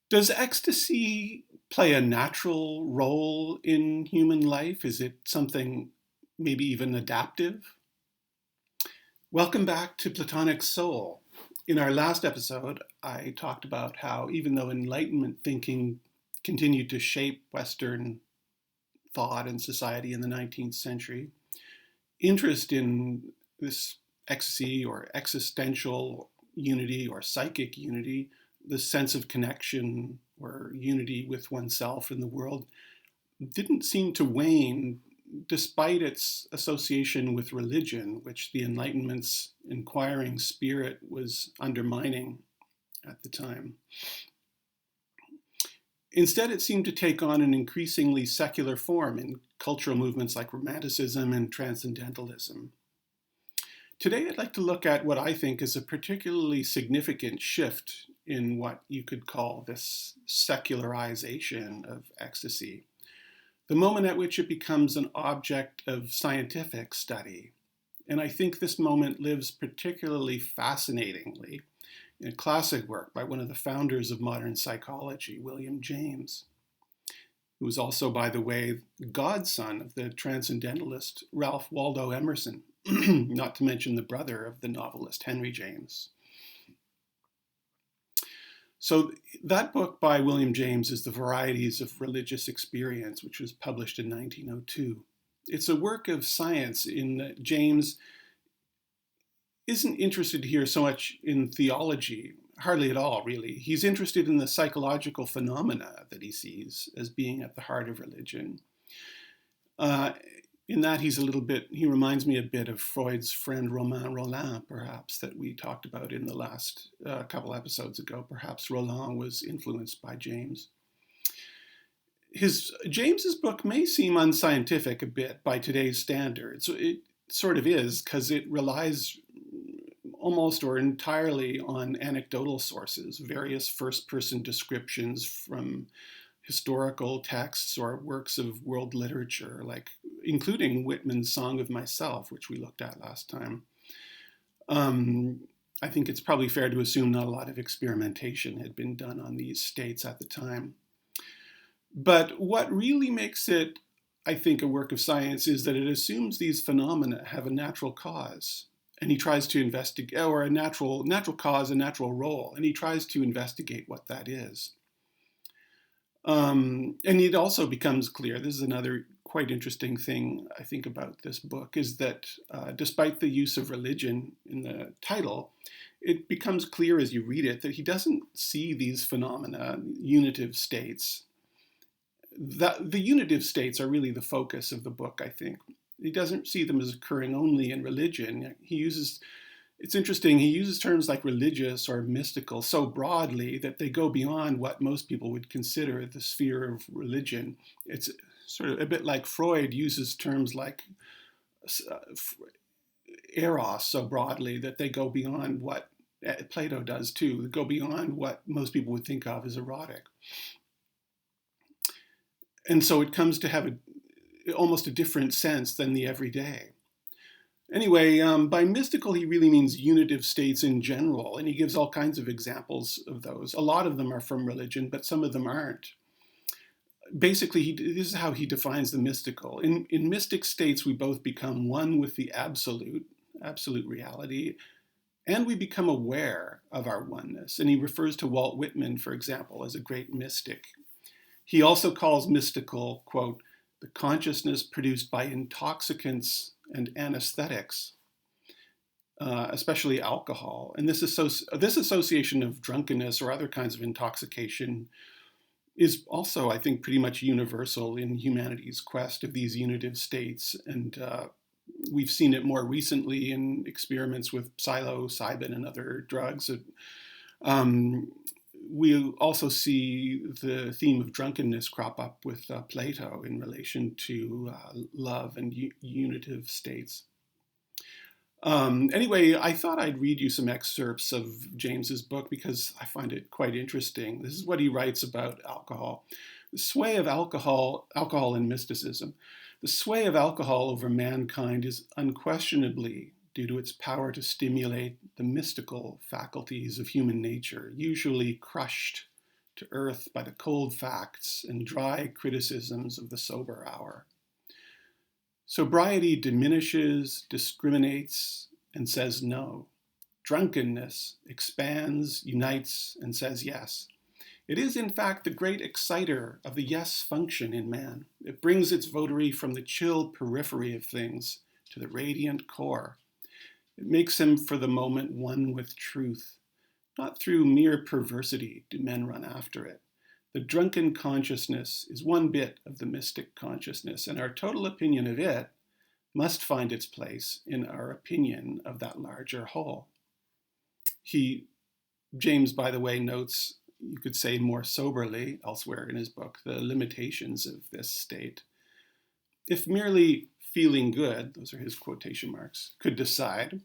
Does ecstasy play a natural role in human life? Is it something maybe even adaptive? Welcome back to Platonic Soul. In our last episode, I talked about how even though Enlightenment thinking continued to shape Western thought and society in the 19th century, interest in this ecstasy or existential unity or psychic unity, the sense of connection or unity with oneself and the world, didn't seem to wane despite its association with religion, which the Enlightenment's inquiring spirit was undermining at the time. Instead, it seemed to take on an increasingly secular form in cultural movements like Romanticism and Transcendentalism. Today, I'd like to look at what I think is a particularly significant shift in what you could call this secularization of ecstasy, the moment at which it becomes an object of scientific study. And I think this moment lives particularly fascinatingly in a classic work by one of the founders of modern psychology, William James, who was also, by the way, godson of the transcendentalist Ralph Waldo Emerson, not to mention the brother of the novelist Henry James. So that book by William James is The Varieties of Religious Experience, which was published in 1902. It's a work of science in that James isn't interested here so much in theology, hardly at all, really. He's interested in the psychological phenomena that he sees as being at the heart of religion. In that he reminds me a bit of Freud's friend Romain Rolland, perhaps, that we talked about in the last couple episodes ago. Perhaps Rolland was influenced by James. James's book may seem unscientific a bit by today's standards. It sort of is, because it relies almost or entirely on anecdotal sources, various first-person descriptions from historical texts or works of world literature, including Whitman's Song of Myself, which we looked at last time. I think it's probably fair to assume not a lot of experimentation had been done on these states at the time. But what really makes it, I think, a work of science is that it assumes these phenomena have a natural cause. And he tries to investigate, or a natural cause, a natural role, and he tries to investigate what that is. And it also becomes clear, this is another quite interesting thing I think about this book, is that despite the use of religion in the title, it becomes clear as you read it that he doesn't see these phenomena, unitive states. The unitive states are really the focus of the book, I think. He doesn't see them as occurring only in religion. It's interesting, he uses terms like religious or mystical so broadly that they go beyond what most people would consider the sphere of religion. It's sort of a bit like Freud uses terms like eros so broadly that they go beyond what Plato does too, they go beyond what most people would think of as erotic. And so it comes to have almost a different sense than the everyday. Anyway, by mystical, he really means unitive states in general, and he gives all kinds of examples of those. A lot of them are from religion, but some of them aren't. Basically, this is how he defines the mystical. In mystic states, we both become one with the absolute reality, and we become aware of our oneness. And he refers to Walt Whitman, for example, as a great mystic. He also calls mystical, quote, the consciousness produced by intoxicants and anesthetics, especially alcohol. And this association of drunkenness or other kinds of intoxication is also, I think, pretty much universal in humanity's quest of these unitive states. And we've seen it more recently in experiments with psilocybin and other drugs. We also see the theme of drunkenness crop up with Plato in relation to love and unitive states. Anyway, I thought I'd read you some excerpts of James's book because I find it quite interesting. This is what he writes about alcohol. The sway of alcohol and mysticism. The sway of alcohol over mankind is unquestionably due to its power to stimulate the mystical faculties of human nature, usually crushed to earth by the cold facts and dry criticisms of the sober hour. Sobriety diminishes, discriminates, and says no. Drunkenness expands, unites, and says yes. It is, in fact, the great exciter of the yes function in man. It brings its votary from the chill periphery of things to the radiant core. It makes him, for the moment, one with truth. Not through mere perversity do men run after it. The drunken consciousness is one bit of the mystic consciousness, and our total opinion of it must find its place in our opinion of that larger whole. James, by the way, notes, you could say more soberly elsewhere in his book, the limitations of this state. If merely feeling good, those are his quotation marks, could decide,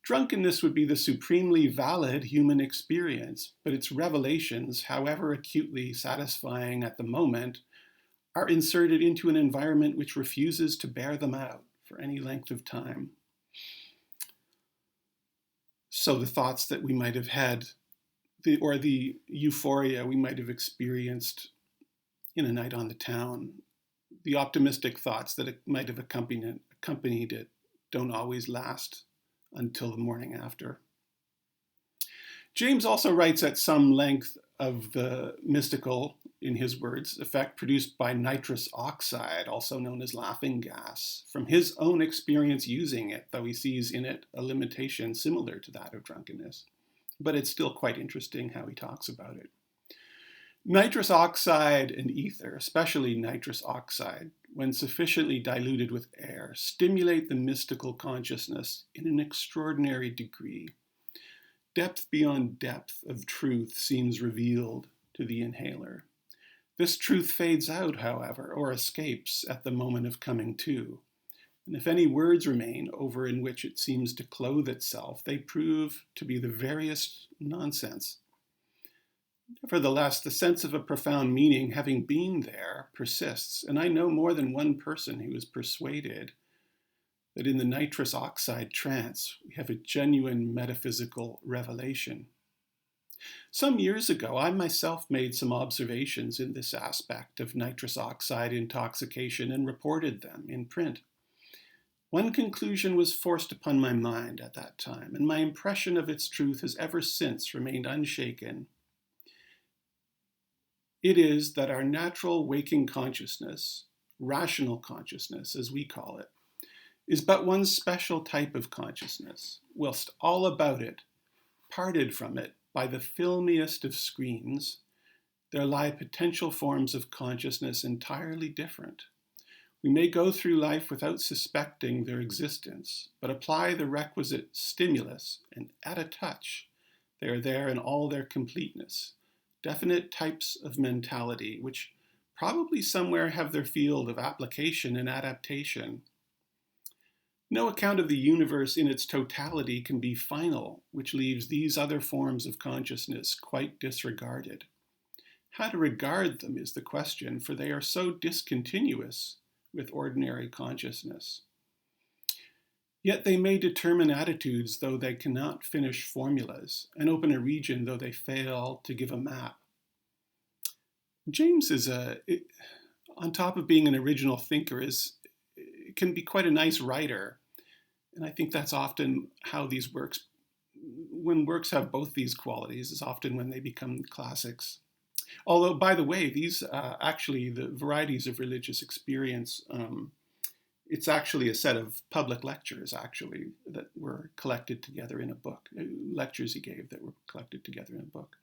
drunkenness would be the supremely valid human experience, but its revelations, however acutely satisfying at the moment, are inserted into an environment which refuses to bear them out for any length of time. So the thoughts that we might have had, or the euphoria we might have experienced in a night on the town, the optimistic thoughts that it might have accompanied it don't always last until the morning after. James also writes at some length of the mystical, in his words, effect produced by nitrous oxide, also known as laughing gas, from his own experience using it, though he sees in it a limitation similar to that of drunkenness. But it's still quite interesting how he talks about it. Nitrous oxide and ether, especially nitrous oxide, when sufficiently diluted with air, stimulate the mystical consciousness in an extraordinary degree. Depth beyond depth of truth seems revealed to the inhaler. This truth fades out, however, or escapes at the moment of coming to. And if any words remain over in which it seems to clothe itself, they prove to be the veriest nonsense. Nevertheless, the sense of a profound meaning, having been there, persists, and I know more than one person who is persuaded that in the nitrous oxide trance we have a genuine metaphysical revelation. Some years ago, I myself made some observations in this aspect of nitrous oxide intoxication and reported them in print. One conclusion was forced upon my mind at that time, and my impression of its truth has ever since remained unshaken. It is that our natural waking consciousness, rational consciousness as we call it, is but one special type of consciousness, whilst all about it, parted from it by the filmiest of screens, there lie potential forms of consciousness entirely different. We may go through life without suspecting their existence, but apply the requisite stimulus, and at a touch, they are there in all their completeness, definite types of mentality, which probably somewhere have their field of application and adaptation. No account of the universe in its totality can be final, which leaves these other forms of consciousness quite disregarded. How to regard them is the question, for they are so discontinuous with ordinary consciousness. Yet they may determine attitudes, though they cannot finish formulas, and open a region, though they fail to give a map. James on top of being an original thinker, can be quite a nice writer. And I think that's often how these works, when works have both these qualities, is often when they become classics. Although, by the way, these actually, the varieties of religious experience, it's actually a set of public lectures, actually, that were collected together in a book, lectures he gave that were collected together in a book.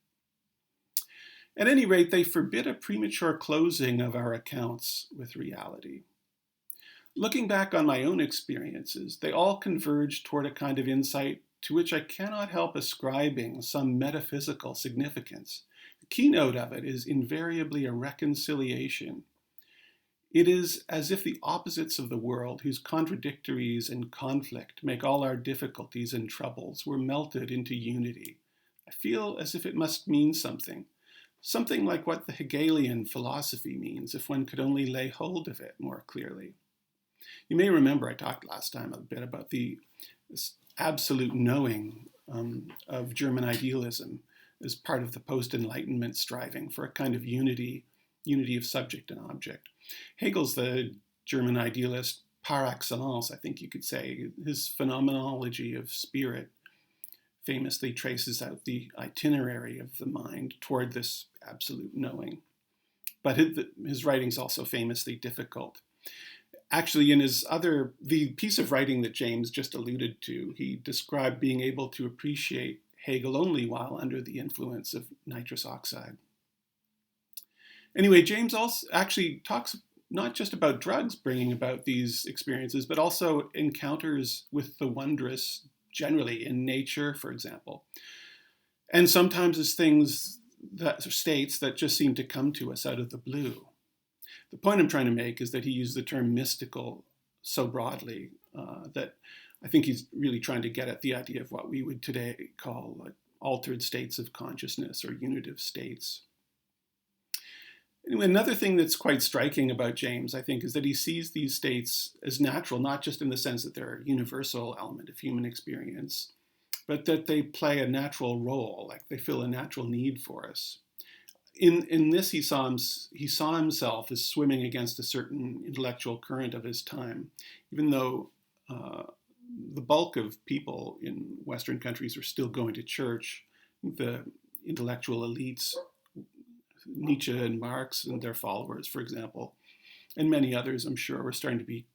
At any rate, they forbid a premature closing of our accounts with reality. Looking back on my own experiences, they all converge toward a kind of insight to which I cannot help ascribing some metaphysical significance. The keynote of it is invariably a reconciliation. It is as if the opposites of the world, whose contradictories and conflict make all our difficulties and troubles, were melted into unity. I feel as if it must mean something like what the Hegelian philosophy means, if one could only lay hold of it more clearly. You may remember I talked last time a bit about this absolute knowing of German idealism, as part of the post-Enlightenment striving for a kind of unity of subject and object. Hegel's the German idealist par excellence, I think you could say. His phenomenology of spirit famously traces out the itinerary of the mind toward this absolute knowing. But his writing's also famously difficult. Actually, in the piece of writing that James just alluded to, he described being able to appreciate Hegel only while under the influence of nitrous oxide. Anyway, James also actually talks not just about drugs bringing about these experiences, but also encounters with the wondrous generally in nature, for example. And sometimes as things that are states that just seem to come to us out of the blue. The point I'm trying to make is that he used the term mystical so broadly that I think he's really trying to get at the idea of what we would today call altered states of consciousness or unitive states. Anyway, another thing that's quite striking about James, I think, is that he sees these states as natural, not just in the sense that they're a universal element of human experience, but that they play a natural role, like they fill a natural need for us. In this, he saw himself as swimming against a certain intellectual current of his time, even though the bulk of people in Western countries are still going to church. The intellectual elites, Nietzsche and Marx and their followers, for example, and many others, I'm sure, were starting to be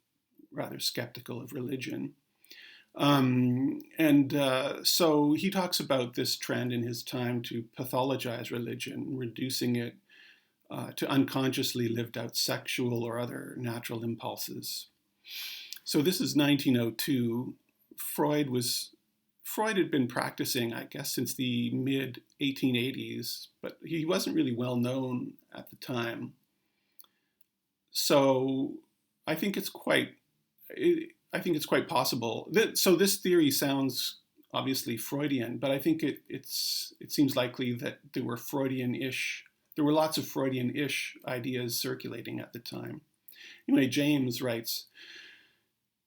rather skeptical of religion. So he talks about this trend in his time to pathologize religion, reducing it to unconsciously lived out sexual or other natural impulses. So this is 1902. Freud had been practicing, I guess, since the mid-1880s, but he wasn't really well known at the time. So I think it's quite possible. So this theory sounds obviously Freudian, but I think it seems likely that there were lots of Freudian-ish ideas circulating at the time. Anyway, James writes,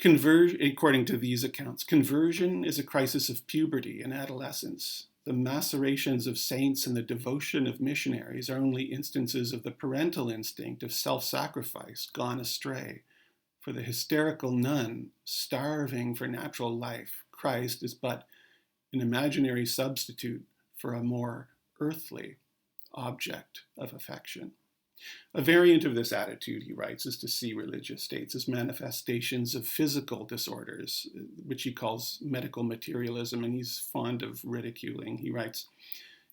according to these accounts, conversion is a crisis of puberty and adolescence. The macerations of saints and the devotion of missionaries are only instances of the parental instinct of self-sacrifice gone astray. For the hysterical nun, starving for natural life, Christ is but an imaginary substitute for a more earthly object of affection. A variant of this attitude, he writes, is to see religious states as manifestations of physical disorders, which he calls medical materialism, and he's fond of ridiculing. He writes,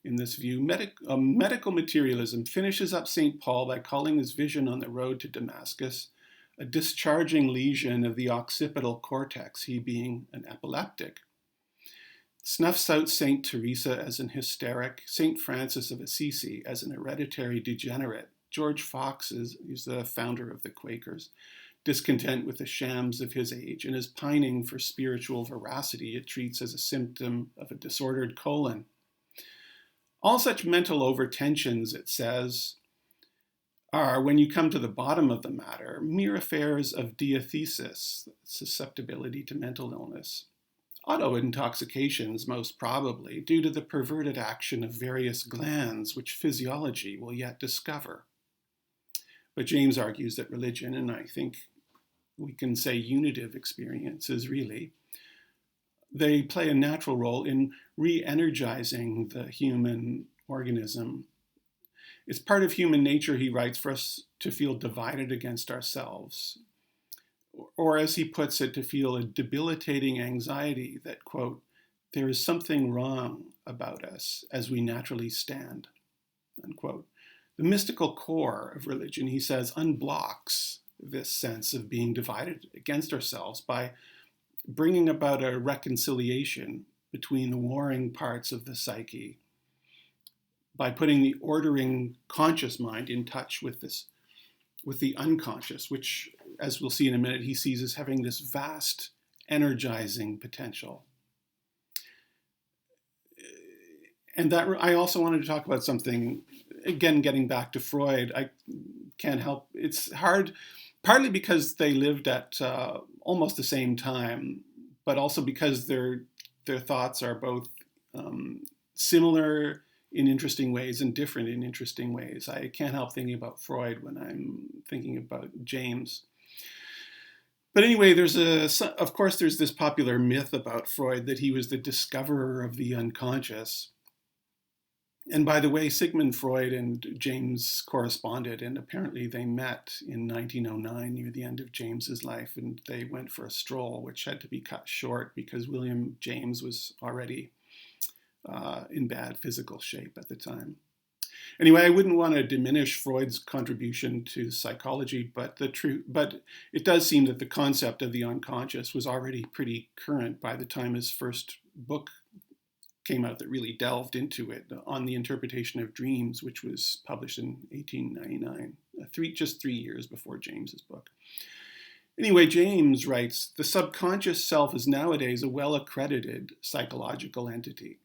in this view, medical materialism finishes up St. Paul by calling his vision on the road to Damascus a discharging lesion of the occipital cortex, he being an epileptic. Snuffs out St. Teresa as an hysteric, St. Francis of Assisi as an hereditary degenerate. George Fox he's the founder of the Quakers, discontent with the shams of his age, and is pining for spiritual veracity it treats as a symptom of a disordered colon. All such mental overtensions, it says, are, when you come to the bottom of the matter, mere affairs of diathesis, susceptibility to mental illness. Auto-intoxications, most probably, due to the perverted action of various glands which physiology will yet discover. But James argues that religion, and I think we can say unitive experiences really, they play a natural role in re-energizing the human organism. It's part of human nature, he writes, for us to feel divided against ourselves, or as he puts it, to feel a debilitating anxiety that, quote, there is something wrong about us as we naturally stand, unquote. The mystical core of religion, he says, unblocks this sense of being divided against ourselves by bringing about a reconciliation between the warring parts of the psyche, by putting the ordering conscious mind in touch with the unconscious, which, as we'll see in a minute, he sees as having this vast energizing potential. And that I also wanted to talk about something, again, getting back to Freud. I can't help, it's hard, partly because they lived at almost the same time, but also because their thoughts are both similar in interesting ways and different in interesting ways. I can't help thinking about Freud when I'm thinking about James. But anyway, of course, there's this popular myth about Freud that he was the discoverer of the unconscious. And by the way, Sigmund Freud and James corresponded, and apparently they met in 1909 near the end of James's life, and they went for a stroll, which had to be cut short because William James was already in bad physical shape at the time. Anyway, I wouldn't want to diminish Freud's contribution to psychology, but it does seem that the concept of the unconscious was already pretty current by the time his first book came out that really delved into it, On the Interpretation of Dreams, which was published in 1899, just 3 years before James's book. Anyway, James writes, the subconscious self is nowadays a well-accredited psychological entity.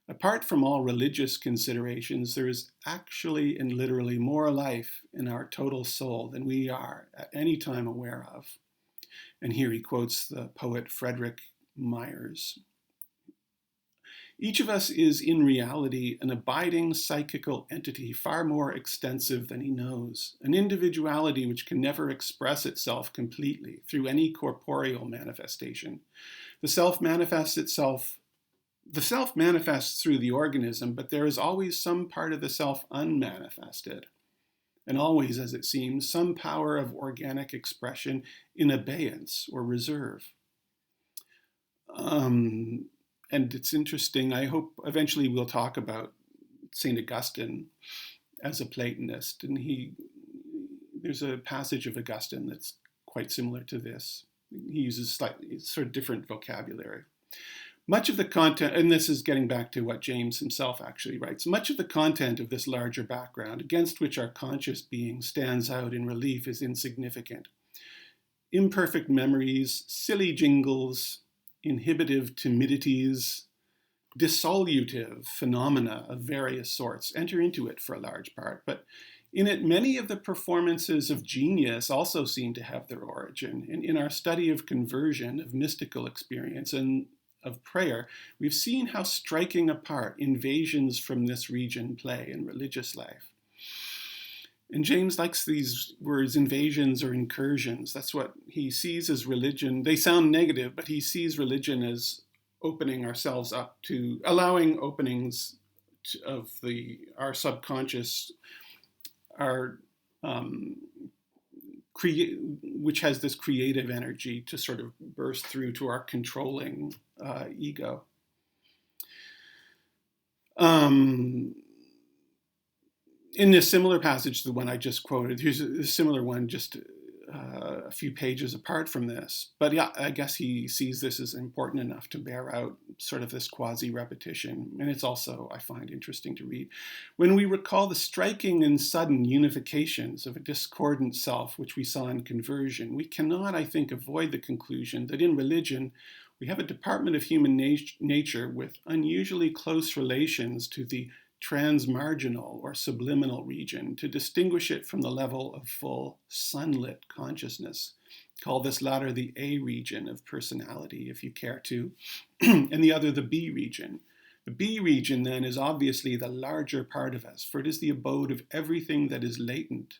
Apart from all religious considerations, there is actually and literally more life in our total soul than we are at any time aware of. And here he quotes the poet Frederick Myers. Each of us is in reality an abiding psychical entity far more extensive than he knows, an individuality which can never express itself completely through any corporeal manifestation. The self manifests through the organism, but there is always some part of the self unmanifested, and always, as it seems, some power of organic expression in abeyance or reserve. And it's interesting, I hope eventually we'll talk about St. Augustine as a Platonist, and there's a passage of Augustine that's quite similar to this. He uses slightly sort of different vocabulary. Much of the content, and this is getting back to what James himself actually writes, much of the content of this larger background against which our conscious being stands out in relief is insignificant. Imperfect memories, silly jingles, inhibitive timidities, dissolutive phenomena of various sorts enter into it for a large part, but in it many of the performances of genius also seem to have their origin. And in our study of conversion, of mystical experience, and of prayer, we've seen how striking a part invasions from this region play in religious life. And James likes these words, invasions or incursions. That's what he sees as religion. They sound negative, but he sees religion as opening ourselves up to, allowing openings of our subconscious, which has this creative energy to sort of burst through to our controlling ego. In this similar passage to the one I just quoted, here's a similar one just a few pages apart from this. But yeah, I guess he sees this as important enough to bear out sort of this quasi-repetition. And it's also, I find, interesting to read. When we recall the striking and sudden unifications of a discordant self, which we saw in conversion, we cannot, I think, avoid the conclusion that in religion, we have a department of human nature with unusually close relations to the transmarginal or subliminal region to distinguish it from the level of full sunlit consciousness. Call this latter the A region of personality, if you care to, and the other the B region. The B region, then, is obviously the larger part of us, for it is the abode of everything that is latent,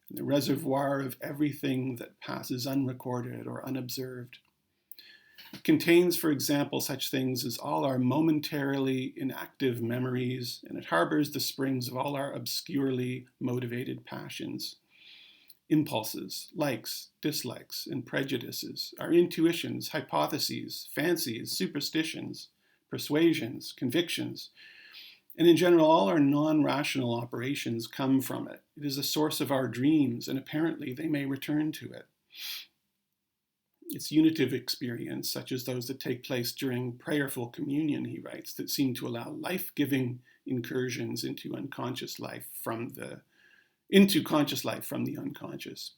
and the reservoir of everything that passes unrecorded or unobserved. It contains, for example, such things as all our momentarily inactive memories, and it harbors the springs of all our obscurely motivated passions, impulses, likes, dislikes, and prejudices, our intuitions, hypotheses, fancies, superstitions, persuasions, convictions, and in general, all our non-rational operations come from it. It is a source of our dreams, and apparently they may return to it. It's unitive experience, such as those that take place during prayerful communion, he writes, that seem to allow life-giving incursions into conscious life from the unconscious.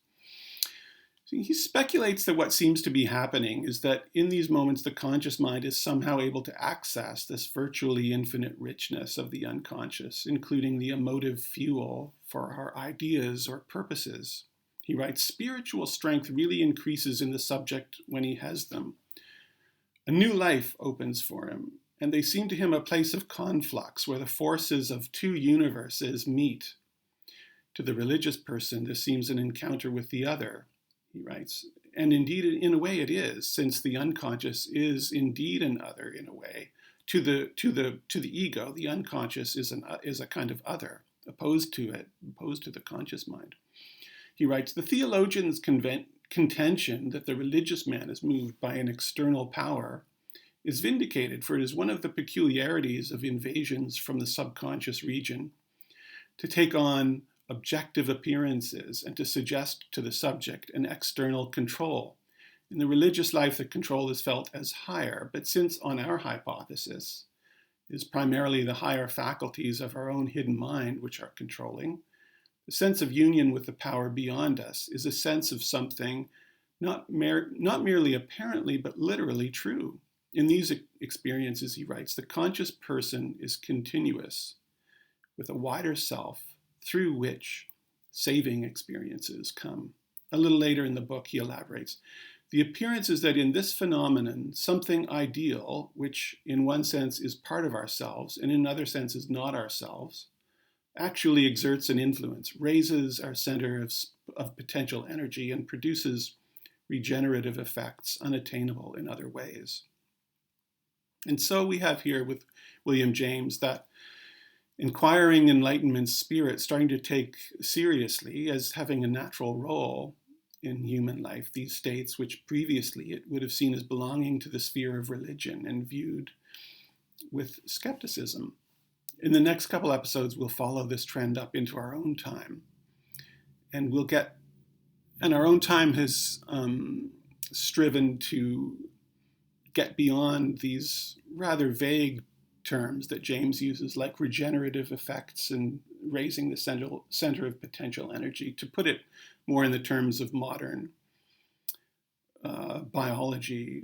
So he speculates that what seems to be happening is that in these moments, the conscious mind is somehow able to access this virtually infinite richness of the unconscious, including the emotive fuel for our ideas or purposes. He writes, spiritual strength really increases in the subject when he has them. A new life opens for him. and they seem to him a place of conflux where the forces of two universes meet. To the religious person, this seems an encounter with the other, he writes. And indeed, in a way it is, since the unconscious is indeed an other in a way. To the ego, the unconscious is a kind of other, opposed to the conscious mind. He writes, the theologian's contention that the religious man is moved by an external power is vindicated, for it is one of the peculiarities of invasions from the subconscious region to take on objective appearances and to suggest to the subject an external control. In the religious life, the control is felt as higher, but since on our hypothesis is primarily the higher faculties of our own hidden mind which are controlling, the sense of union with the power beyond us is a sense of something not merely apparently, but literally true. In these experiences, he writes, the conscious person is continuous with a wider self through which saving experiences come. A little later in the book, he elaborates, the appearance is that in this phenomenon, something ideal, which in one sense is part of ourselves and in another sense is not ourselves, actually exerts an influence, raises our center of potential energy, and produces regenerative effects unattainable in other ways. And so we have here with William James that inquiring enlightenment spirit starting to take seriously as having a natural role in human life these states which previously it would have seen as belonging to the sphere of religion and viewed with skepticism. In the next couple episodes, we'll follow this trend up into our own time. And our own time has striven to get beyond these rather vague terms that James uses, like regenerative effects and raising the center of potential energy, to put it more in the terms of modern biology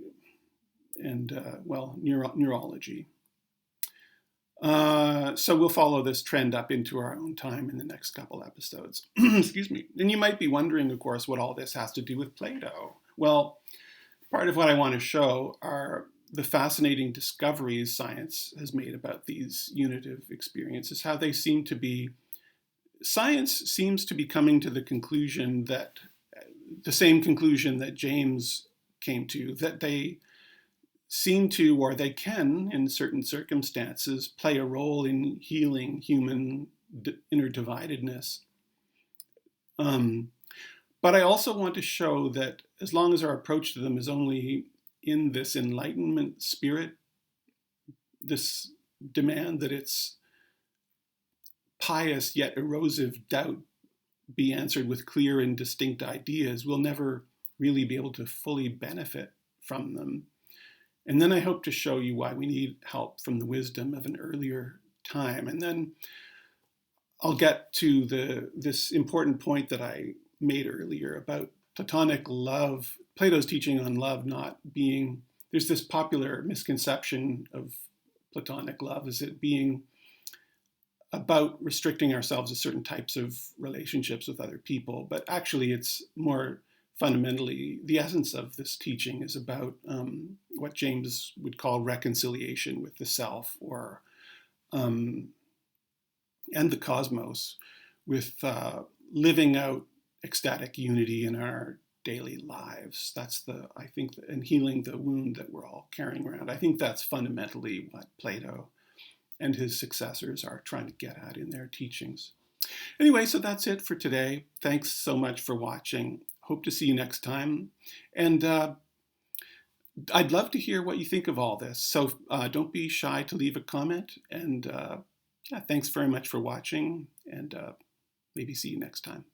and, neurology. So we'll follow this trend up into our own time in the next couple episodes. Excuse me. And you might be wondering, of course, what all this has to do with Plato. Well, part of what I want to show are the fascinating discoveries science has made about these unitive experiences, how they seem to be, science seems to be coming to the conclusion that, the same conclusion that James came to, that they seem to, or they can, in certain circumstances, play a role in healing human inner dividedness. But I also want to show that as long as our approach to them is only in this enlightenment spirit, this demand that its pious yet erosive doubt be answered with clear and distinct ideas, we'll never really be able to fully benefit from them. And then I hope to show you why we need help from the wisdom of an earlier time. And then I'll get to this important point that I made earlier about Platonic love, Plato's teaching on love not being, there's this popular misconception of Platonic love as it being about restricting ourselves to certain types of relationships with other people. But actually it's more fundamentally, the essence of this teaching is about what James would call reconciliation with the self, or and the cosmos, with living out ecstatic unity in our daily lives. That's I think, and healing the wound that we're all carrying around. I think that's fundamentally what Plato and his successors are trying to get at in their teachings. Anyway, so that's it for today. Thanks so much for watching. Hope to see you next time. And I'd love to hear what you think of all this. So don't be shy to leave a comment. And thanks very much for watching, and maybe see you next time.